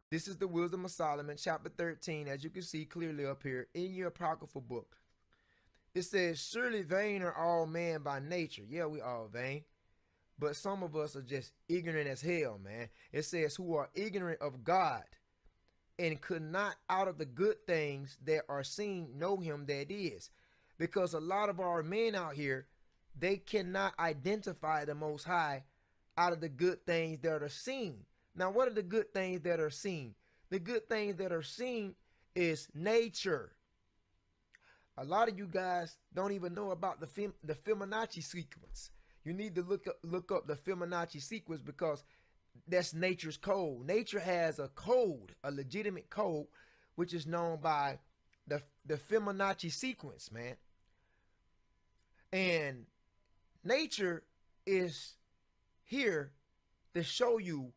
This is the Wisdom of Solomon, chapter 13, as you can see clearly up here in your apocryphal book. It says, surely vain are all men by nature. Yeah, we all vain. But some of us are just ignorant as hell, man. It says, who are ignorant of God and could not out of the good things that are seen know him that is. Because a lot of our men out here, they cannot identify the Most High out of the good things that are seen. Now, what are the good things that are seen? The good things that are seen is nature. A lot of you guys don't even know about the Fibonacci sequence. You need to look up the Fibonacci sequence because that's nature's code. Nature has a code, a legitimate code, which is known by the Fibonacci sequence, man. And nature is here to show you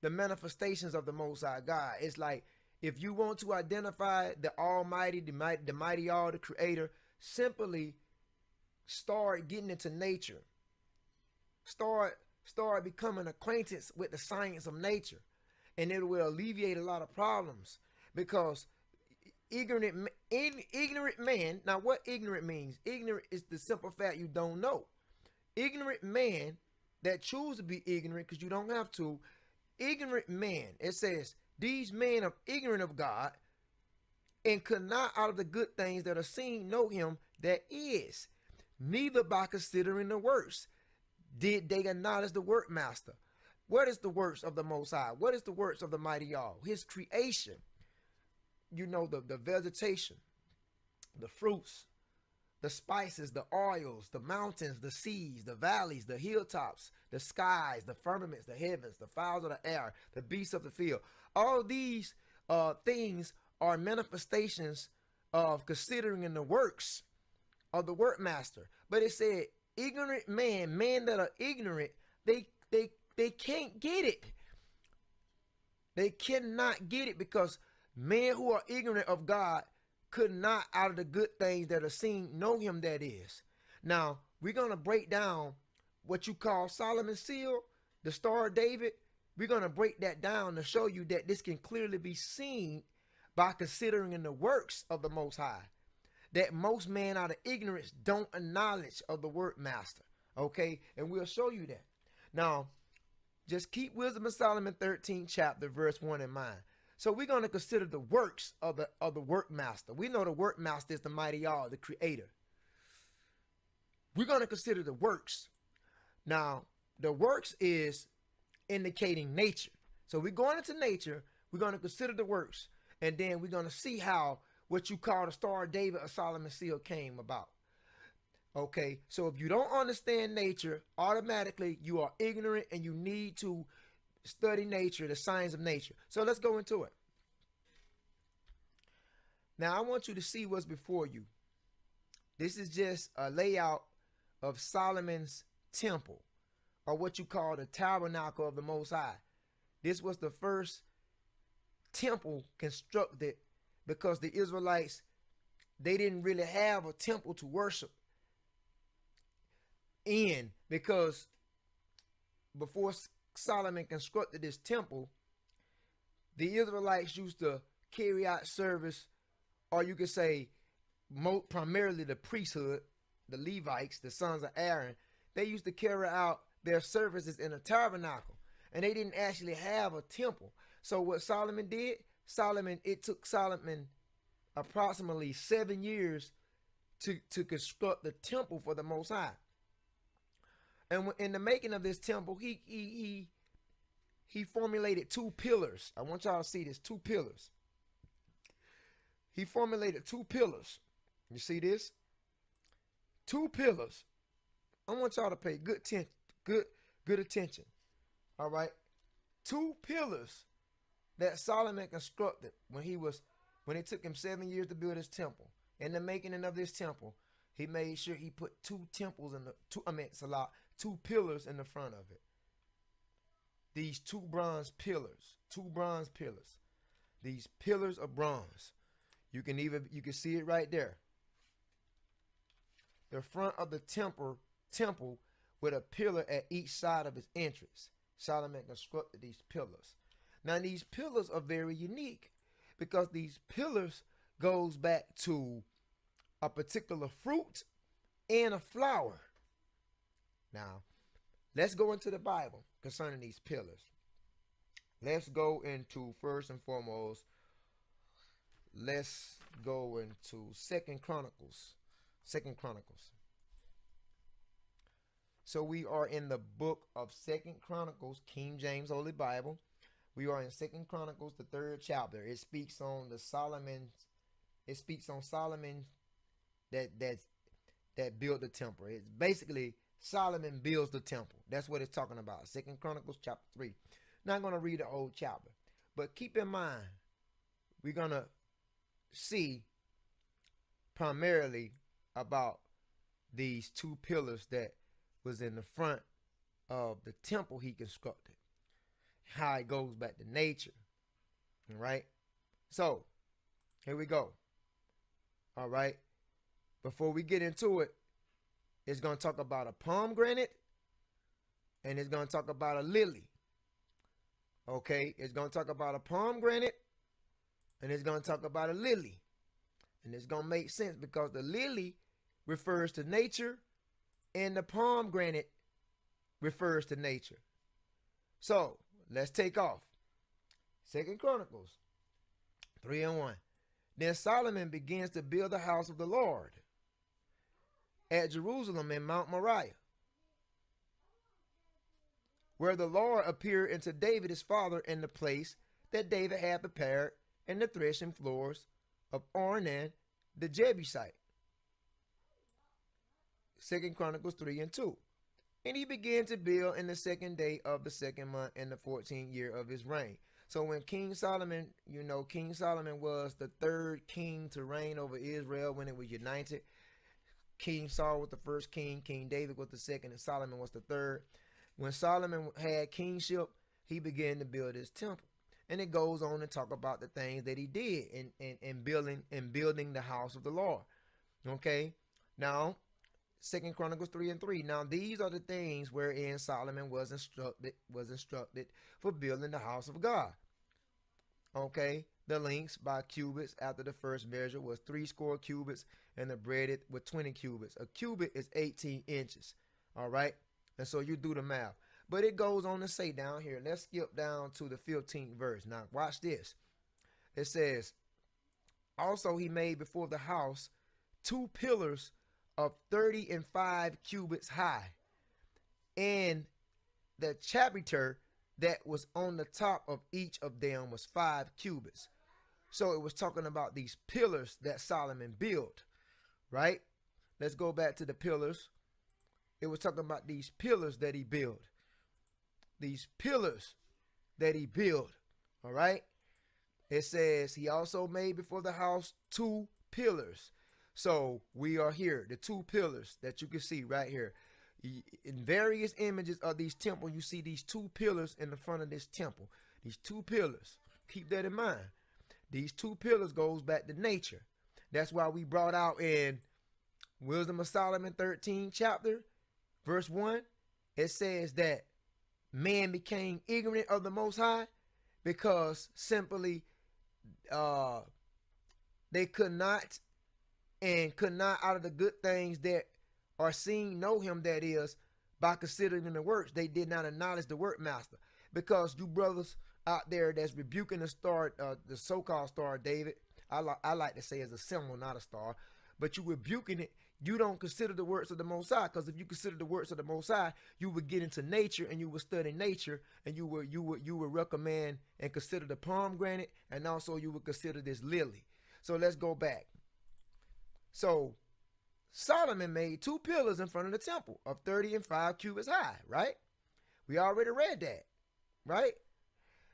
the manifestations of the Most High God. It's like if you want to identify the Almighty, the mighty all, the Creator, simply start getting into nature. Start becoming acquainted with the science of nature, and it will alleviate a lot of problems. Because ignorant man. Now, what ignorant means? Ignorant is the simple fact you don't know. Ignorant man that choose to be ignorant because you don't have to. Ignorant man, it says, these men are ignorant of God and could not out of the good things that are seen know him that is, neither by considering the works did they acknowledge the workmaster. What is the works of the Most High? What is the works of the mighty all? His creation. You know, the vegetation, the fruits, the spices, the oils, the mountains, the seas, the valleys, the hilltops, the skies, the firmaments, the heavens, the fowls of the air, the beasts of the field. All these things are manifestations of considering in the works of the workmaster. But it said, ignorant men that are ignorant, they can't get it. They cannot get it because men who are ignorant of God could not out of the good things that are seen know him that is. Now, we're going to break down what you call Solomon's seal, the Star of David. We're going to break that down to show you that this can clearly be seen by considering in the works of the Most High. That most men out of ignorance don't acknowledge of the workmaster. Okay? And we'll show you that. Now, just keep Wisdom of Solomon 13 chapter verse 1 in mind. So we're going to consider the works of the workmaster. We know the workmaster is the mighty all, the creator. We're going to consider the works. Now, the works is indicating nature. So we're going into nature. We're going to consider the works. And then we're going to see how what you call the Star of David or Solomon's seal came about. Okay, so if you don't understand nature, automatically you are ignorant and you need to study nature, the science of nature. So let's go into it. Now I want you to see what's before you. This is just a layout of Solomon's temple, or what you call the tabernacle of the Most High. This was the first temple constructed because the Israelites, they didn't really have a temple to worship in, because before Solomon constructed this temple, the Israelites used to carry out service, or you could say primarily the priesthood, the Levites, the sons of Aaron. They used to carry out their services in a tabernacle, and they didn't actually have a temple. So what Solomon did, it took Solomon approximately 7 years to construct the temple for the Most High. And in the making of this temple, he formulated two pillars. I want y'all to see this, two pillars. He formulated two pillars. You see this? Two pillars. I want y'all to pay good attention. All right? Two pillars that Solomon constructed when it took him 7 years to build his temple. In the making of this temple, He made sure he put two temples in the two. I mean, Salah, two pillars in the front of it. These two bronze pillars. Two bronze pillars. These pillars of bronze. You can see it right there. The front of the temple with a pillar at each side of its entrance. Solomon constructed these pillars. Now these pillars are very unique because these pillars goes back to a particular fruit and a flower. Now, let's go into the Bible concerning these pillars. Let's go into, first and foremost, let's go into Second Chronicles. Second Chronicles. So we are in the book of Second Chronicles, King James Holy Bible. We are in Second Chronicles, the 3rd chapter. It speaks on Solomon that built the temple. It's basically Solomon builds the temple. That's what it's talking about. Second Chronicles chapter 3. Not going to read the whole chapter, but keep in mind, we're going to see primarily about these two pillars that was in the front of the temple he constructed. How it goes back to nature. All right. So, here we go. All right. Before we get into it, it's going to talk about a pomegranate and it's going to talk about a lily. Okay. It's going to talk about a pomegranate and it's going to talk about a lily. And it's going to make sense because the lily refers to nature and the pomegranate refers to nature. So, let's take off. Second Chronicles 3:1. Then Solomon begins to build the house of the Lord at Jerusalem in Mount Moriah, where the Lord appeared unto David his father in the place that David had prepared in the threshing floors of Ornan the Jebusite. Second Chronicles 3:2. And he began to build in the 2nd day of the 2nd month in the 14th year of his reign. So when King Solomon, King Solomon was the 3rd king to reign over Israel when it was united. King Saul was the 1st king, King David was the 2nd, and Solomon was the 3rd. When Solomon had kingship, he began to build his temple. And it goes on to talk about the things that he did in building the house of the Lord. Okay? Now, 2 Chronicles 3:3. Now these are the things wherein Solomon was instructed for building the house of God. Okay, the lengths by cubits after the first measure was 80 cubits, and the breadth with 20 cubits. A cubit is 18 inches. All right, and so you do the math. But it goes on to say down here. Let's skip down to the 15th verse. Now watch this. It says, also he made before the house 2 pillars of 35 cubits high, and the chapiter that was on the top of each of them was 5 cubits. So it was talking about these pillars that Solomon built, right? Let's go back to the pillars. It was talking about these pillars that he built. These pillars that he built, all right? It says he also made before the house 2 pillars. So we are here, the 2 pillars that you can see right here. In various images of these temples, you see these 2 pillars in the front of this temple. These 2 pillars, keep that in mind. These 2 pillars goes back to nature. That's why we brought out in Wisdom of Solomon 13 chapter, verse 1. It says that man became ignorant of the Most High because simply they could not out of the good things that are seen know him, that is, by considering the works. They did not acknowledge the work master. Because you brothers out there that's rebuking the star, the so-called Star of David, I like to say as a symbol, not a star, but you rebuking it, you don't consider the works of the Most High. Because if you consider the works of the Most High, you would get into nature and you would study nature, and you would recommend and consider the pomegranate, and also you would consider this lily. So let's go back. So Solomon made 2 pillars in front of the temple of 35 cubits high, right? We already read that, right?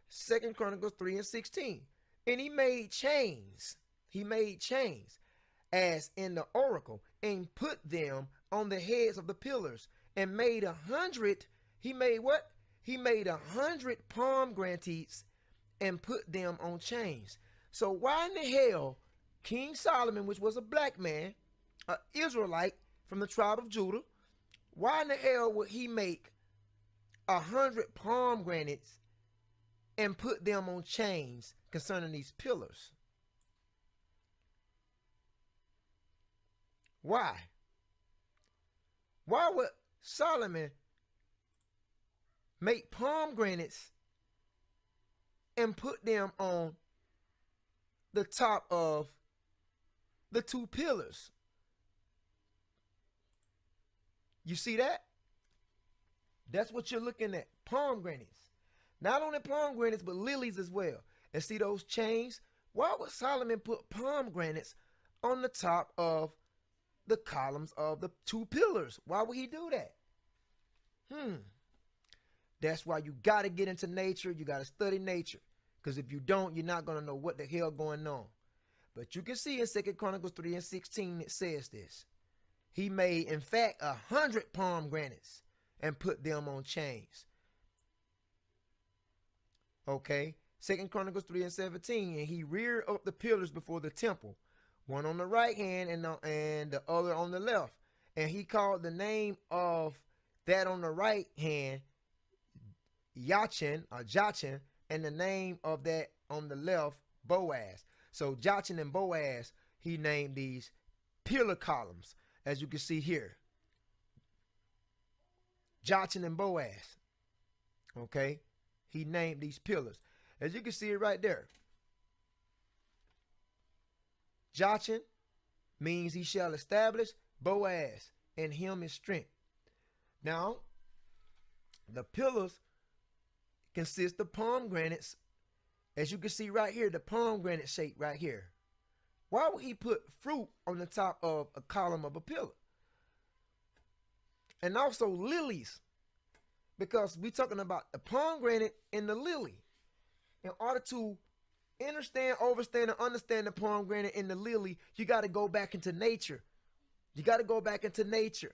2 Chronicles 3:16. And he made chains. He made chains as in the oracle, and put them on the heads of the pillars, and made 100. He made what? He made 100 pomegranates and put them on chains. So why in the hell King Solomon, which was a black man, an Israelite from the tribe of Judah, why in the hell would he make 100 pomegranates and put them on chains concerning these pillars? Why? Why would Solomon make pomegranates and put them on the top of the two pillars? You see that? That's what you're looking at. Pomegranates. Not only pomegranates, but lilies as well. And see those chains? Why would Solomon put pomegranates on the top of the columns of the two pillars? Why would he do that? That's why you got to get into nature. You got to study nature. Because if you don't, you're not going to know what the hell going on. But you can see in 2 Chronicles 3 and 16, it says this. He made, in fact, 100 pomegranates and put them on chains. Okay. 2 Chronicles 3 and 17. And he reared up the pillars before the temple, one on the right hand and the other on the left. And he called the name of that on the right hand Jachin, or Jachin, and the name of that on the left Boaz. So Jachin and Boaz, he named these pillar columns, as you can see here. Jachin and Boaz. Okay. He named these pillars. As you can see it right there. Jachin means he shall establish. Boaz, in him is strength. Now, the pillars consist of pomegranates. As you can see right here, the pomegranate shape right here. Why would he put fruit on the top of a column of a pillar? And also lilies, because we're talking about the pomegranate and the lily. In order to understand, overstand, and understand the pomegranate and the lily, you got to go back into nature. You got to go back into nature.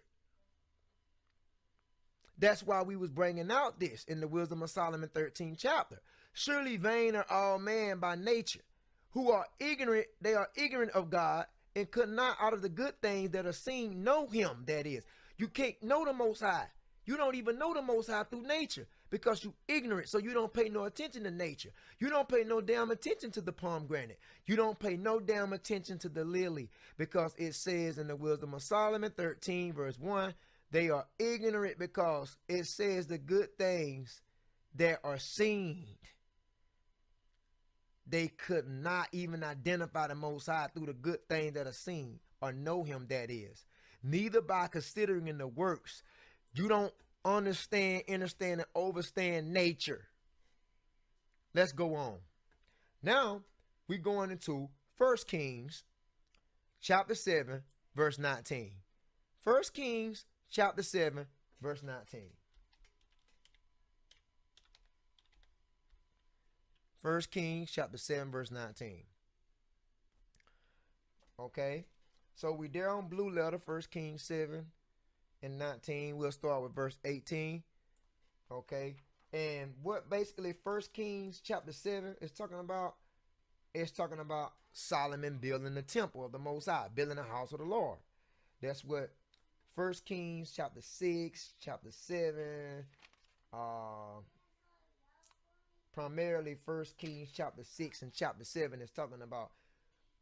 That's why we was bringing out this in the Wisdom of Solomon 13th chapter. Surely vain are all men by nature, who are ignorant. They are ignorant of God, and could not out of the good things that are seen know him. That is, you can't know the Most High. You don't even know the Most High through nature because you ignorant. So you don't pay no attention to nature. You don't pay no damn attention to the pomegranate. You don't pay no damn attention to the lily, because it says in the Wisdom of Solomon 13 verse 1, they are ignorant because it says the good things that are seen. They could not even identify the Most High through the good things that are seen, or know him, that is. Neither by considering in the works. You don't understand, and overstand nature. Let's go on. Now, we're going into 1 Kings chapter 7, verse 19. 1 Kings chapter 7, verse 19. 1 Kings chapter 7, verse 19. Okay. So we there on blue letter, 1 Kings 7 and 19. We'll start with verse 18. Okay. And what basically 1 Kings chapter 7 is talking about, it's talking about Solomon building the temple of the Most High, building the house of the Lord. That's what 1 Kings chapter 6, chapter 7, primarily 1 Kings chapter 6 and chapter 7 is talking about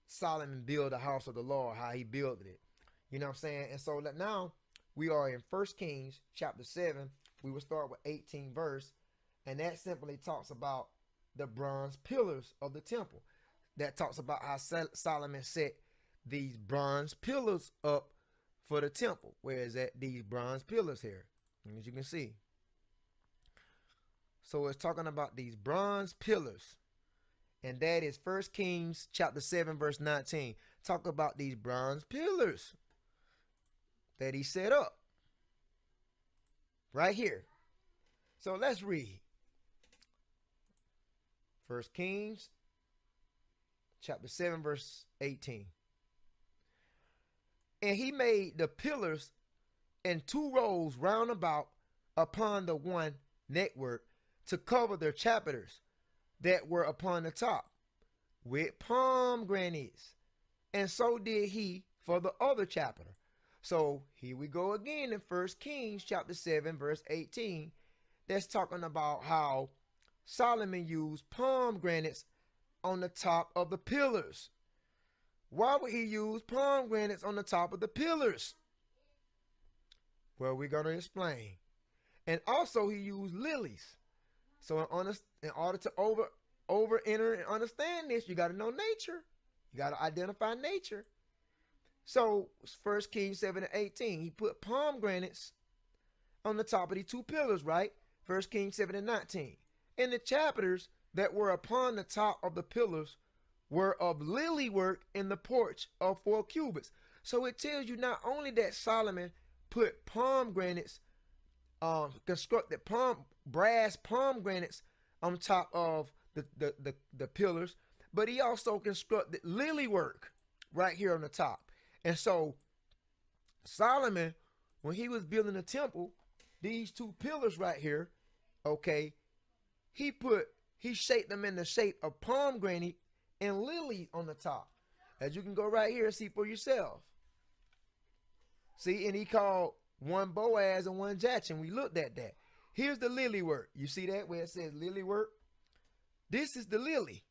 Solomon build the house of the Lord, how he built it. You know what I'm saying? And so now we are in 1 Kings chapter 7. We will start with 18 verse. And that simply talks about the bronze pillars of the temple. That talks about how Solomon set these bronze pillars up for the temple. Where is that? These bronze pillars here, as you can see. So it's talking about these bronze pillars. And that is 1 Kings chapter 7 verse 19. Talk about these bronze pillars that he set up. Right here. So let's read. 1 Kings chapter 7 verse 18. And he made the pillars in 2 rows round about upon the one network to cover their chapiters that were upon the top with pomegranates. And so did he for the other chapiter. So here we go again in 1 Kings chapter 7 verse 18. That's talking about how Solomon used pomegranates on the top of the pillars. Why would he use pomegranates on the top of the pillars? Well, we're going to explain. And also he used lilies. So in order to enter and understand this, you got to know nature. You got to identify nature. So 1 Kings 7 and 18, he put pomegranates on the top of these 2 pillars, right? 1 Kings 7 and 19. And the chapiters that were upon the top of the pillars were of lily work in the porch of 4 cubits. So it tells you not only that Solomon put pomegranates, constructed brass pomegranates on top of the pillars, but he also constructed lily work right here on the top. And so Solomon, when he was building the temple, these 2 pillars right here, okay, he shaped them in the shape of pomegranate and lily on the top. As you can go right here and see for yourself. See, and he called one Boaz and one Jachin. We looked at that. Here's the lily work. You see that where it says lily work? This is the lily.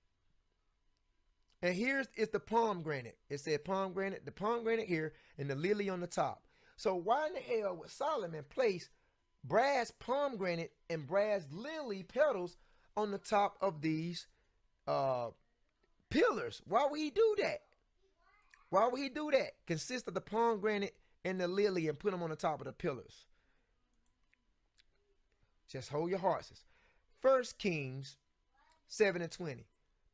And here's the pomegranate. It said pomegranate, the pomegranate here, and the lily on the top. So why in the hell would Solomon place brass pomegranate and brass lily petals on the top of these pillars? Why would he do that? Why would he do that? Consist of the pomegranate and the lily and put them on the top of the pillars. Just hold your horses. 1 Kings 7 and 20.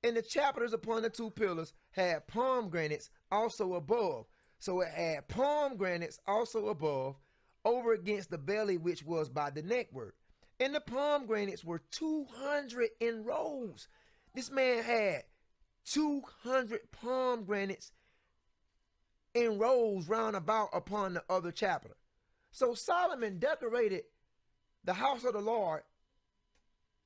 And the chapiters upon the 2 pillars had pomegranates also above. So it had pomegranates also above, over against the belly which was by the neckwork. And the pomegranates were 200 in rows. This man had 200 pomegranates in rows round about upon the other chapiter. So Solomon decorated the house of the Lord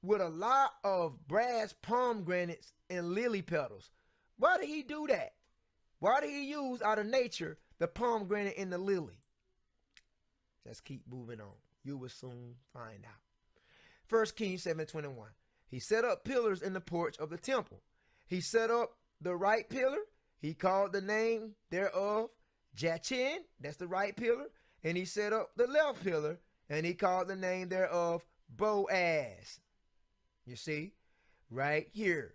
with a lot of brass pomegranates and lily petals. Why did he do that? Why did he use out of nature the pomegranate and the lily? Just keep moving on. You will soon find out. 1 Kings 7:21. He set up pillars in the porch of the temple. He set up the right pillar. He called the name thereof Jachin. That's the right pillar. And he set up the left pillar. And he called the name thereof Boaz. You see? Right here.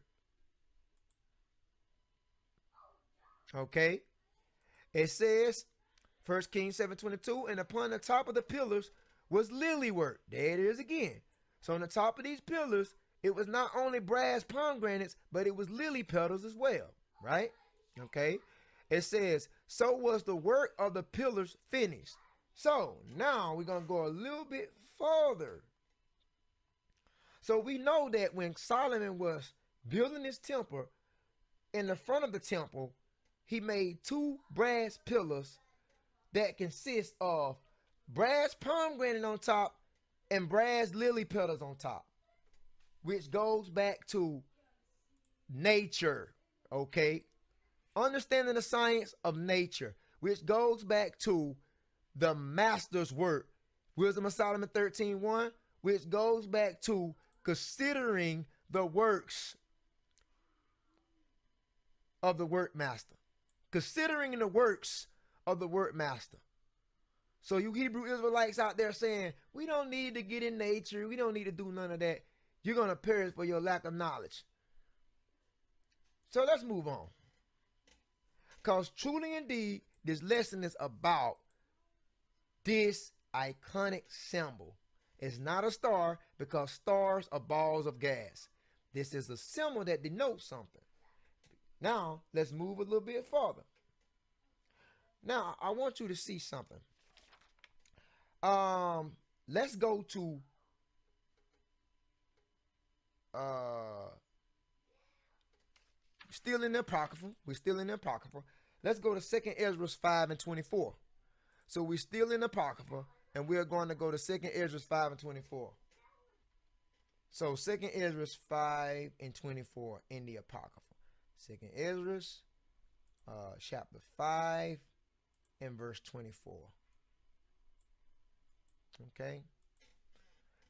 Okay? It says, 1 Kings 7:22, and upon the top of the pillars was lily work. There it is again. So on the top of these pillars, it was not only brass pomegranates, but it was lily petals as well. Right? Okay? It says, so was the work of the pillars finished. So now we're going to go a little bit further. So we know that when Solomon was building his temple, in the front of the temple, he made 2 brass pillars that consist of brass pomegranate on top and brass lily petals on top, which goes back to nature, okay? Understanding the science of nature, which goes back to the master's work. Wisdom of Solomon 13:1, which goes back to considering the works of the workmaster. Considering the works of the workmaster. So you Hebrew Israelites out there saying, we don't need to get in nature. We don't need to do none of that. You're going to perish for your lack of knowledge. So let's move on. Because truly indeed, this lesson is about this iconic symbol. It's not a star because stars are balls of gas. This is a symbol that denotes something. Now, let's move a little bit further. Now, I want you to see something. Let's go to still in the Apocrypha. We're still in the Apocrypha. Let's go to 2nd Ezra 5 and 24. So we're still in Apocrypha, and we're going to go to 2nd Ezra 5 and 24. So 2nd Ezra 5 and 24 in the Apocrypha. 2nd Ezra chapter 5 and verse 24. Okay?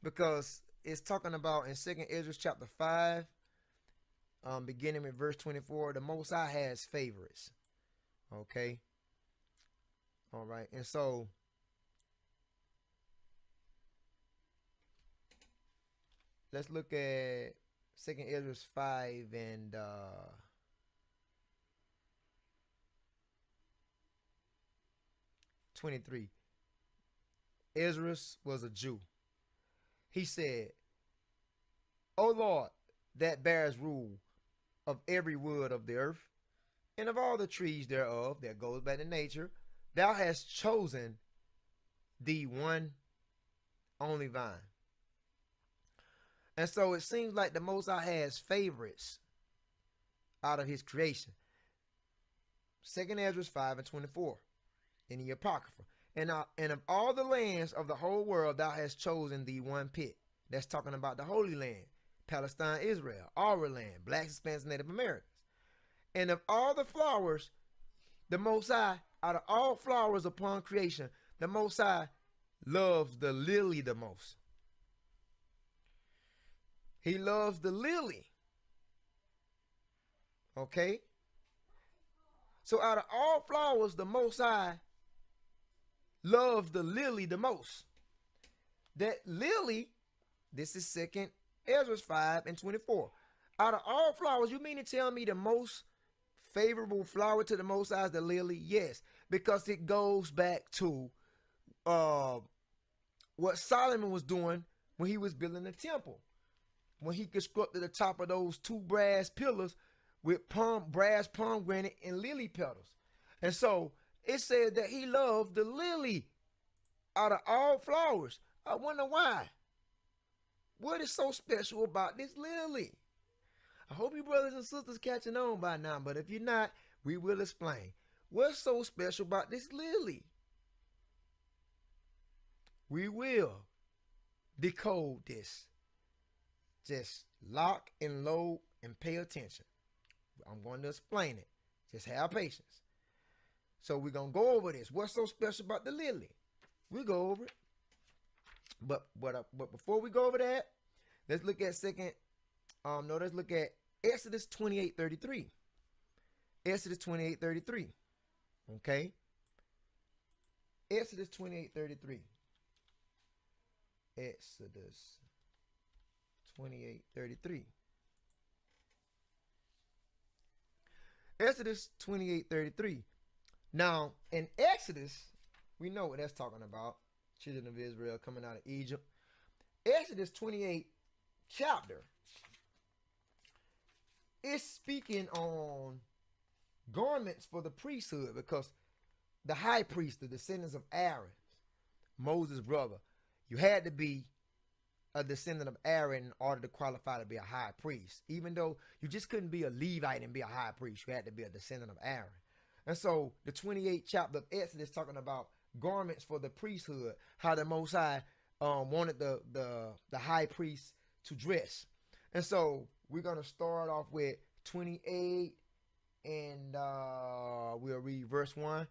Because it's talking about in 2nd Ezra chapter 5, beginning with verse 24, the Most High has favorites. Okay? All right. And so let's look at 2nd Ezra 5 and 23. Ezra was a Jew. He said, O Lord, that bears rule of every wood of the earth, and of all the trees thereof, that goes back to nature, thou hast chosen thee one only vine. And so it seems like the Most High has favorites out of his creation. 2nd Ezra 5 and 24 in the Apocrypha. And of all the lands of the whole world, thou hast chosen thee one pit. That's talking about the Holy Land, Palestine, Israel, our land, blacks, Hispanics, Native Americans. And of all the flowers, the Most High, out of all flowers upon creation, the Most High loves the lily the most. He loves the lily. Okay? So out of all flowers, the Most High loves the lily the most. That lily, this is 2nd Ezra 5 and 24. Out of all flowers, you mean to tell me the most favorable flower to the Most High is the lily? Yes, because it goes back to what Solomon was doing when he was building the temple. When he constructed the top of those 2 brass pillars with brass pomegranate and lily petals. And so it said that he loved the lily out of all flowers. I wonder why. What is so special about this lily? I hope you brothers and sisters catching on by now, but if you're not, we will explain. What's so special about this lily? We will decode this. Just lock and load and pay attention. I'm going to explain it. Just have patience. So we're going to go over this. What's so special about the lily? We'll go over it. But before we go over that, let's look at let's look at Exodus 28:33. Exodus 28:33. Okay? Exodus 28:33. Exodus 28:33. Exodus 28:33. Now, in Exodus, we know what that's talking about. Children of Israel coming out of Egypt. Exodus 28 chapter is speaking on garments for the priesthood, because the high priest, the descendants of Aaron, Moses' brother, you had to be a descendant of Aaron in order to qualify to be a high priest. Even though you just couldn't be a Levite and be a high priest, you had to be a descendant of Aaron. And so the 28th chapter of Exodus talking about garments for the priesthood, how the Most High wanted the high priest to dress. And so we're going to start off with 28, and we'll read verse 1.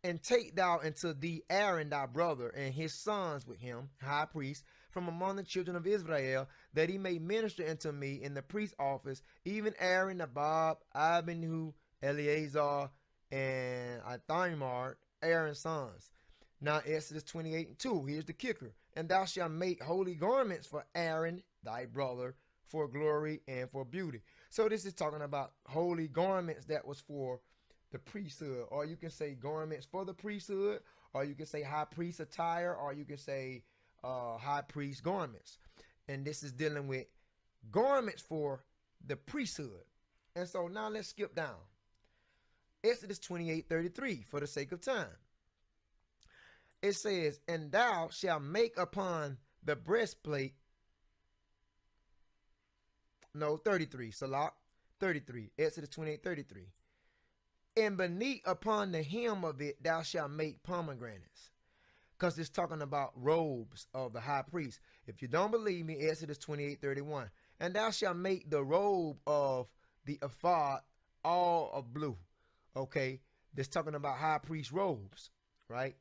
And take thou unto thee Aaron thy brother and his sons with him, high priest, from among the children of Israel, that he may minister unto me in the priest's office, even Aaron, Nabab, Abihu, Eleazar, and Ithamar, Aaron's sons. Now Exodus 28:2, here's the kicker. And thou shalt make holy garments for Aaron thy brother, for glory and for beauty. So this is talking about holy garments that was for the priesthood, or you can say garments for the priesthood, or you can say high priest attire, or you can say high priest garments. And this is dealing with garments for the priesthood. And so now let's skip down. Exodus 28:33 for the sake of time. It says, and thou shalt make upon the breastplate, no, 33, Salah, 33, Exodus 28:33. And beneath upon the hem of it thou shalt make pomegranates. Because it's talking about robes of the high priest. If you don't believe me, Exodus 28:31. And thou shalt make the robe of the ephod all of blue. Okay, that's talking about high priest robes, right?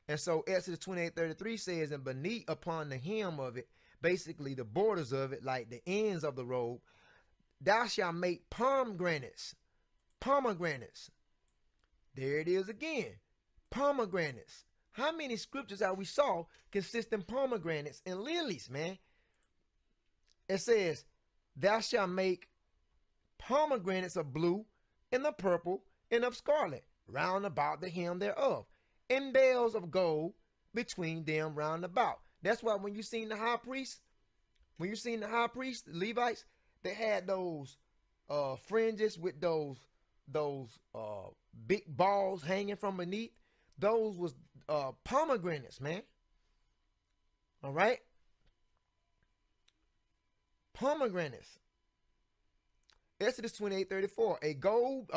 And so Exodus 28:33 says, and beneath upon the hem of it, basically the borders of it, like the ends of the robe, thou shalt make pomegranates. Pomegranates. There it is again. Pomegranates. How many scriptures that we saw consist in pomegranates and lilies, man? It says, thou shalt make pomegranates of blue and of purple and of scarlet round about the hem thereof, and bells of gold between them round about. That's why when you seen the high priest, the Levites, they had those fringes with those big balls hanging from beneath. Those was pomegranates, man. All right, pomegranates. Exodus 28:34. A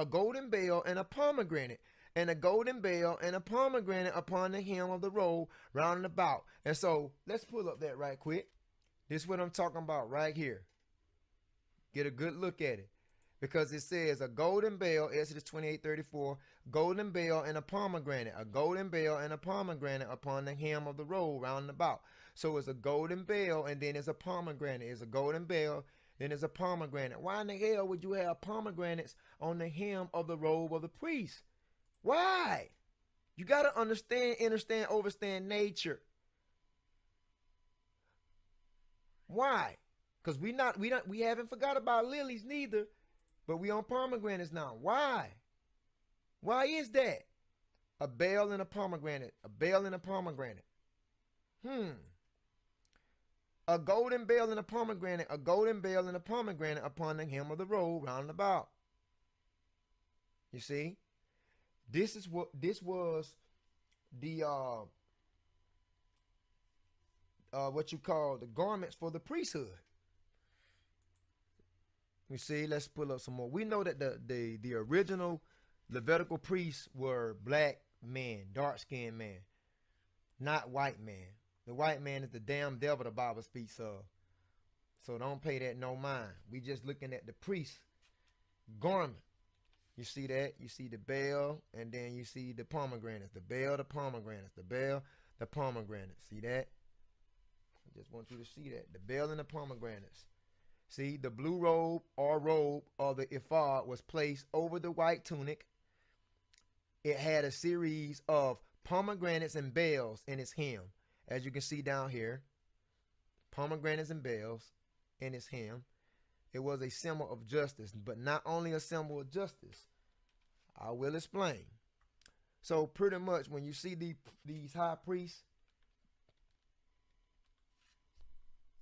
golden bell and a pomegranate, and a golden bell and a pomegranate upon the hem of the robe round and about. And so let's pull up that right quick. This is what I'm talking about right here. Get a good look at it. Because it says a golden bell, Exodus 28:34, golden bell and a pomegranate, a golden bell and a pomegranate upon the hem of the robe round and about. So it's a golden bell and then it's a pomegranate. It's a golden bell, then it's a pomegranate. Why in the hell would you have pomegranates on the hem of the robe of the priest? Why? You got to understand, overstand nature. Why? Because we haven't forgot about lilies neither. But we on pomegranates now. Why? Why is that? A bell and a pomegranate. A bell and a pomegranate. A golden bell and a pomegranate. A golden bell and a pomegranate upon the hem of the robe round about. You see? This was the what you call the garments for the priesthood. You see, let's pull up some more. We know that the original Levitical priests were black men, dark-skinned men, not white men. The white man is the damn devil the Bible speaks of. So don't pay that no mind. We just looking at the priest garment. You see that? You see the bell, and then you see the pomegranates. The bell, the pomegranates. The bell, the pomegranates. See that? I just want you to see that. The bell and the pomegranates. See, the blue robe of the ephod was placed over the white tunic. It had a series of pomegranates and bells in its hem. As you can see down here, pomegranates and bells in its hem. It was a symbol of justice, but not only a symbol of justice. I will explain. So pretty much when you see these high priests,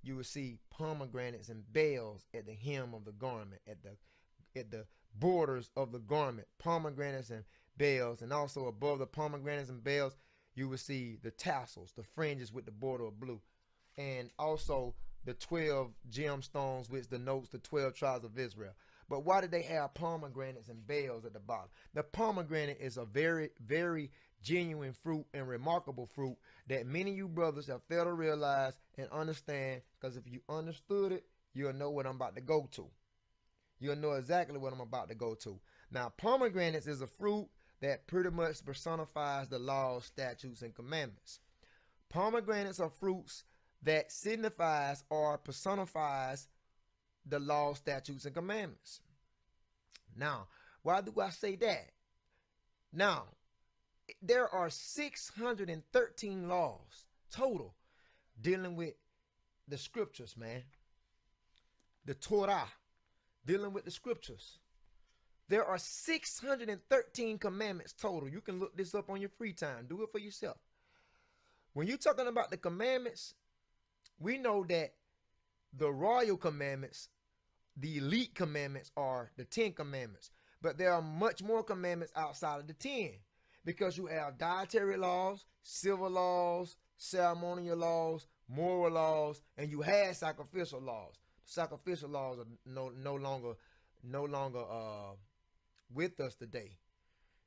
you will see pomegranates and bells at the hem of the garment, at the borders of the garment, pomegranates and bells, and also above the pomegranates and bells, you will see the tassels, the fringes with the border of blue, and also the 12 gemstones, which denotes the 12 tribes of Israel. But why did they have pomegranates and bells at the bottom? The pomegranate is a very, very genuine fruit and remarkable fruit that many of you brothers have failed to realize and understand, because if you understood it, you'll know what I'm about to go to. You'll know exactly what I'm about to go to. Now, pomegranates is a fruit that pretty much personifies the laws, statutes, and commandments. Pomegranates are fruits that signifies or personifies the law, statutes, and commandments. Now, why do I say that? Now, there are 613 laws total dealing with the scriptures, man. The Torah, dealing with the scriptures. There are 613 commandments total. You can look this up on your free time. Do it for yourself. When you're talking about the commandments, we know that the royal commandments, the elite commandments, are the 10 commandments. But there are much more commandments outside of the 10. Because you have dietary laws, civil laws, ceremonial laws, moral laws, and you had sacrificial laws. Sacrificial laws are no longer with us today.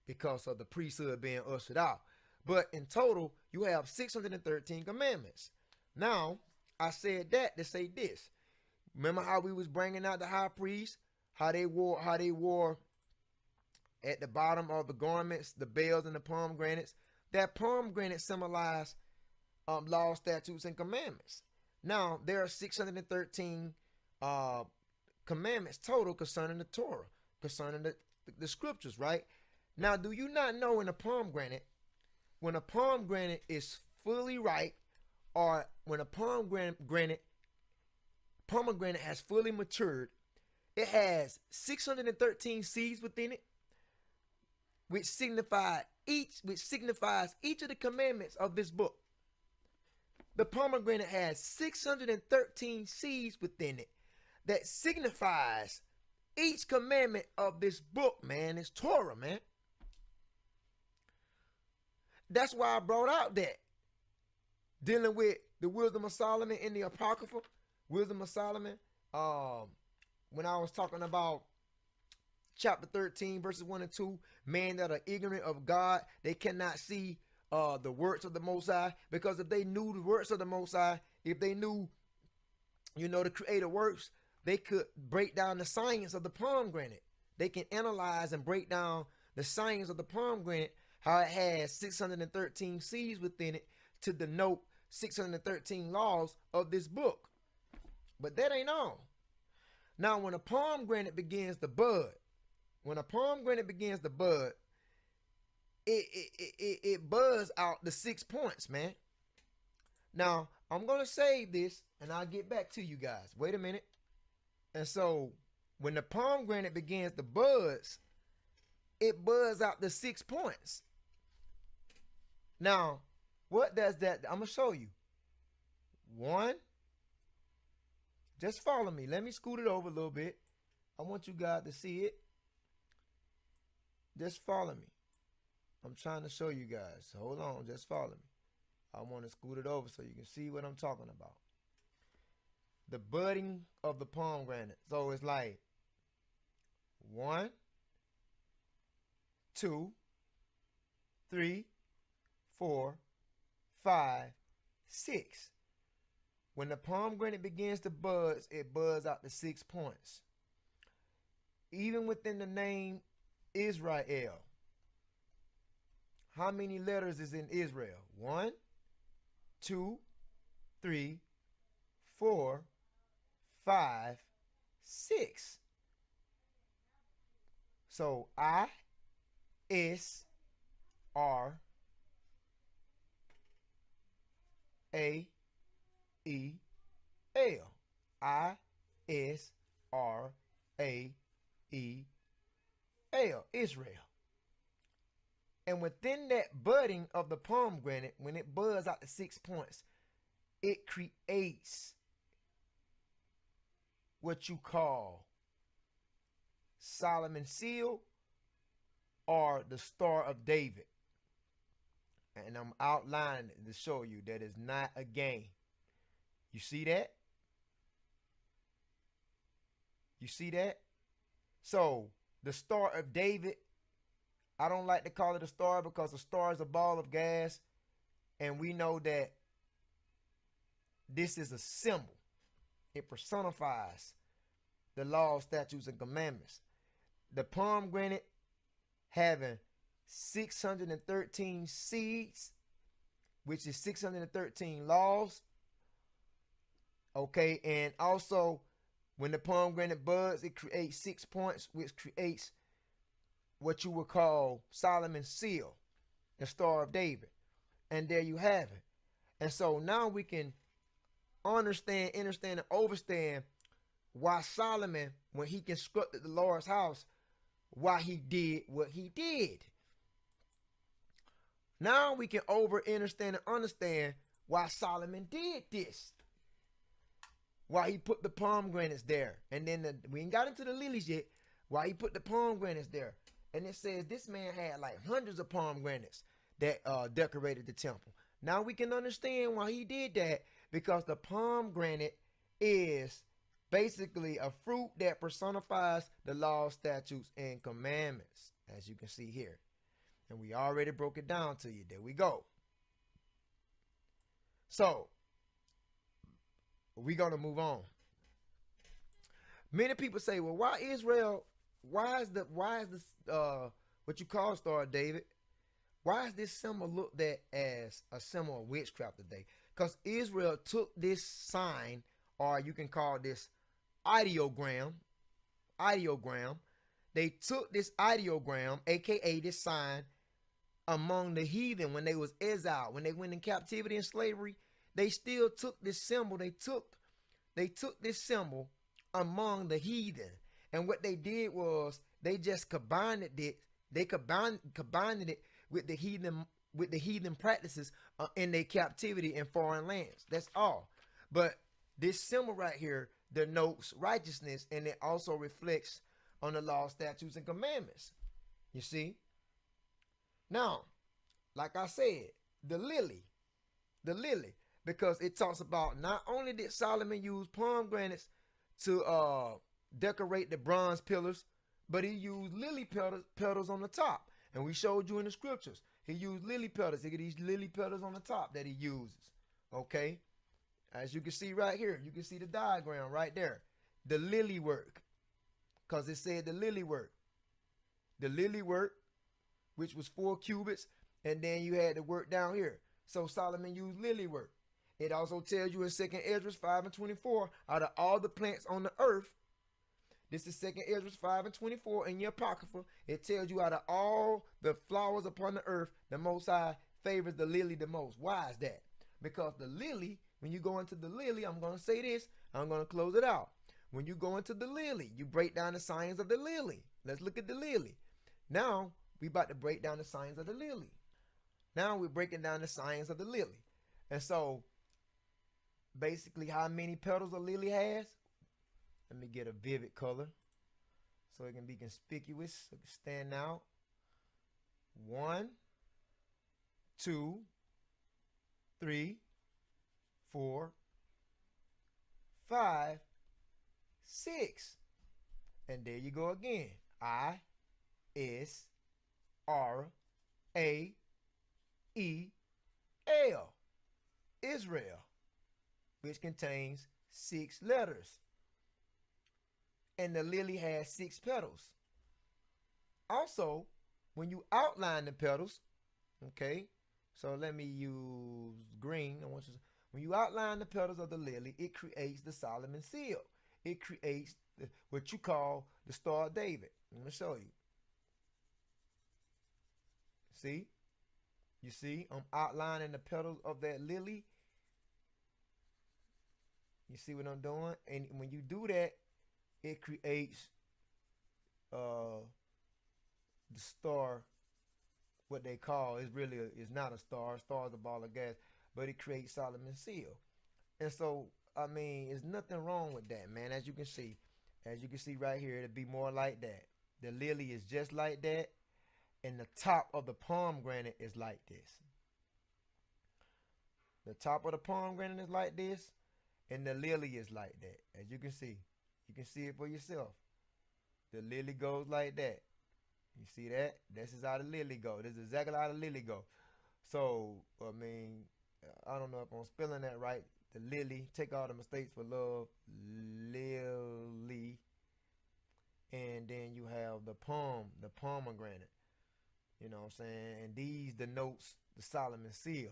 because of the priesthood being ushered out. But in total, you have 613 commandments. Now, I said that to say this. Remember how we was bringing out the high priest, how they wore at the bottom of the garments, the bells and the pomegranates. That pomegranate symbolized law, statutes, and commandments. Now, there are 613 commandments total concerning the Torah, concerning the scriptures, right? Now, do you not know when a pomegranate is fully ripe, or when a pomegranate has fully matured, it has 613 seeds within it, which signifies each of the commandments of this book. The pomegranate has 613 seeds within it that signifies each commandment of this book, man. It's Torah, man. That's why I brought out that dealing with the wisdom of Solomon in the Apocrypha, wisdom of Solomon, when I was talking about chapter 13, verses 1 and 2, men that are ignorant of God, they cannot see the works of the Most High, because if they knew the works of the Most High, if they knew, the creator works, they could break down the science of the pomegranate. They can analyze and break down the science of the pomegranate, how it has 613 seeds within it to denote 613 laws of this book. But that ain't all. Now, when a pomegranate begins to bud, it buds out the 6 points, man. Now, I'm going to save this and I'll get back to you guys. Wait a minute. And so, when the pomegranate begins to buzz, it buds out the 6 points. Now, what does that? I'm going to show you. 1. Just follow me. Let me scoot it over a little bit. I want you guys to see it. Just follow me. I'm trying to show you guys. Hold on. Just follow me. I want to scoot it over so you can see what I'm talking about. The budding of the pomegranate. So it's like 1, 2, 3, 4, 5, 6. When the pomegranate begins to buzz, it buzzes out the 6 points. Even within the name Israel, how many letters is in Israel? 1, 2, 3, 4, 5, 6. So I, S, R, A, E, L. I, S, R, A, E, L. Israel. And within that budding of the pomegranate, when it buds out the 6 points, it creates what you call Solomon's seal or the Star of David. And I'm outlining it to show you that it's not a game. You see that? You see that? So, the Star of David, I don't like to call it a star because a star is a ball of gas. And we know that this is a symbol. It personifies the laws, statutes, and commandments. The pomegranate having 613 seeds, which is 613 laws. Okay, and also when the pomegranate buds, it creates 6 points, which creates what you would call Solomon's seal, the Star of David. And there you have it. And so now we can understand, and overstand why Solomon, when he constructed the Lord's house, why he did what he did. Now we can understand and understand why Solomon did this. Why he put the pomegranates there. And then we ain't got into the lilies yet. Why he put the pomegranates there. And it says this man had like hundreds of pomegranates that decorated the temple. Now we can understand why he did that, because the pomegranate is basically a fruit that personifies the law, statutes, and commandments, as you can see here. And we already broke it down to you. There we go. So we're gonna move on. Many people say, well, why Israel? Why is this what you call Star of David? Why is this symbol looked at as a symbol of witchcraft today? Because Israel took this sign, or you can call this ideogram. They took this ideogram, aka this sign, among the heathen when they was exiled, when they went in captivity and slavery. They still took this symbol. They took this symbol among the heathen, and what they did was they just combined it. They combined it with the heathen practices in their captivity in foreign lands. That's all. But this symbol right here denotes righteousness, and it also reflects on the law, statutes, and commandments. You see? Now, like I said, the lily, because it talks about not only did Solomon use pomegranates to decorate the bronze pillars, but he used lily petals on the top. And we showed you in the scriptures, he used lily petals. Look at these lily petals on the top that he uses. Okay? As you can see right here, you can see the diagram right there. The lily work, because it said the lily work. The lily work, which was 4 cubits, and then you had the work down here. So Solomon used lily work. It also tells you in 2nd Esdras 5 and 24, out of all the plants on the earth, this is 2nd Esdras 5 and 24 in your Apocrypha, it tells you out of all the flowers upon the earth, the Most High favors the lily the most. Why is that? Because the lily, when you go into the lily, I'm going to say this, I'm going to close it out. When you go into the lily, you break down the signs of the lily. Let's look at the lily. Now, we about to break down the signs of the lily. Now we're breaking down the signs of the lily. And so, basically, how many petals a lily has? Let me get a vivid color so it can be conspicuous, so it can stand out. 1, 2, 3, 4, 5, 6. And there you go again. Israel. Israel, which contains 6 letters. And the lily has 6 petals. Also, when you outline the petals, okay, so let me use green. When you outline the petals of the lily, it creates the Solomon seal. It creates what you call the Star of David. I'm going to show you. See? You see? I'm outlining the petals of that lily. You see what I'm doing? And when you do that, it creates the star, what they call, is not a star. A star is a ball of gas, but it creates Solomon's seal. And so, I mean, there's nothing wrong with that, man. As you can see right here, it'll be more like that. The lily is just like that, and the top of the pomegranate is like this. The top of the pomegranate is like this, and the lily is like that. As you can see it for yourself. The lily goes like that. You see that? This is how the lily goes. This is exactly how the lily goes. So, I mean, I don't know if I'm spelling that right. The lily, take all the mistakes for love, lily. And then you have the pomegranate. You know what I'm saying? And these denotes the Solomon seal.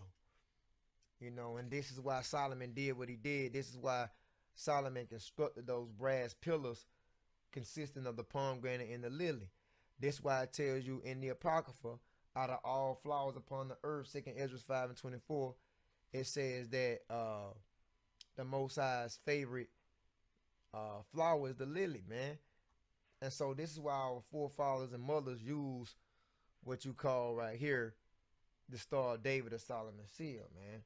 You know, and this is why Solomon did what he did. This is why Solomon constructed those brass pillars consisting of the pomegranate and the lily. That's why it tells you in the Apocrypha, out of all flowers upon the earth, 2nd Esdras 5 and 24, it says that the Most High's favorite flower is the lily, man. And so this is why our forefathers and mothers use what you call right here the Star of David or Solomon's seal, man.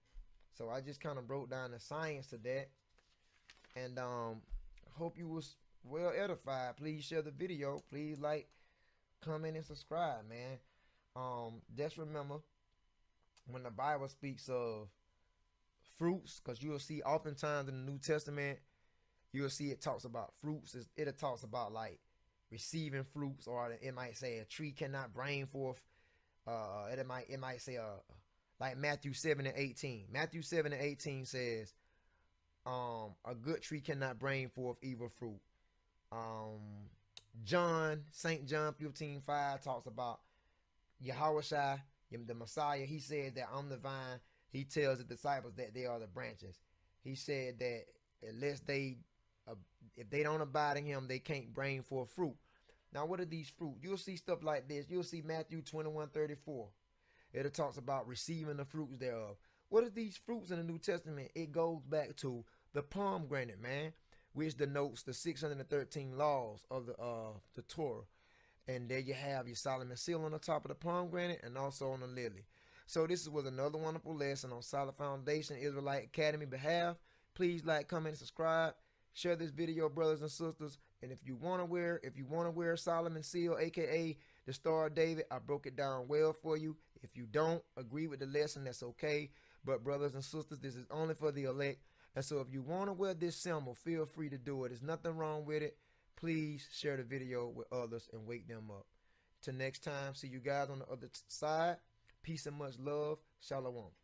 So I just kind of broke down the science to that. And hope you was well edified. Please share the video. Please like, comment, and subscribe, man. Just remember, when the Bible speaks of fruits, because you'll see oftentimes in the New Testament, you'll see it talks about fruits. It talks about like receiving fruits, or it might say a tree cannot bring forth It might say like Matthew 7 and 18. Matthew 7 and 18 says, a good tree cannot bring forth evil fruit. Um, St. John 15:5 talks about Yahushua, the Messiah. He said that I'm the vine. He tells the disciples that they are the branches. He said that unless uh, if they don't abide in him, they can't bring forth fruit. Now, what are these fruit? You'll see stuff like this. You'll see Matthew 21:34. It talks about receiving the fruits thereof. What are these fruits in the New Testament? It goes back to the pomegranate, man, which denotes the 613 laws of the Torah. And there you have your Solomon seal on the top of the pomegranate and also on the lily. So this was another wonderful lesson on Solid Foundation Israelite Academy behalf. Please like, comment, and subscribe. Share this video, brothers and sisters. And if you want to wear Solomon seal, aka the Star of David, I broke it down well for you. If you don't agree with the lesson, that's okay. But brothers and sisters, this is only for the elect. And so if you want to wear this symbol, feel free to do it. There's nothing wrong with it. Please share the video with others and wake them up. Till next time, see you guys on the other side. Peace and much love. Shalom.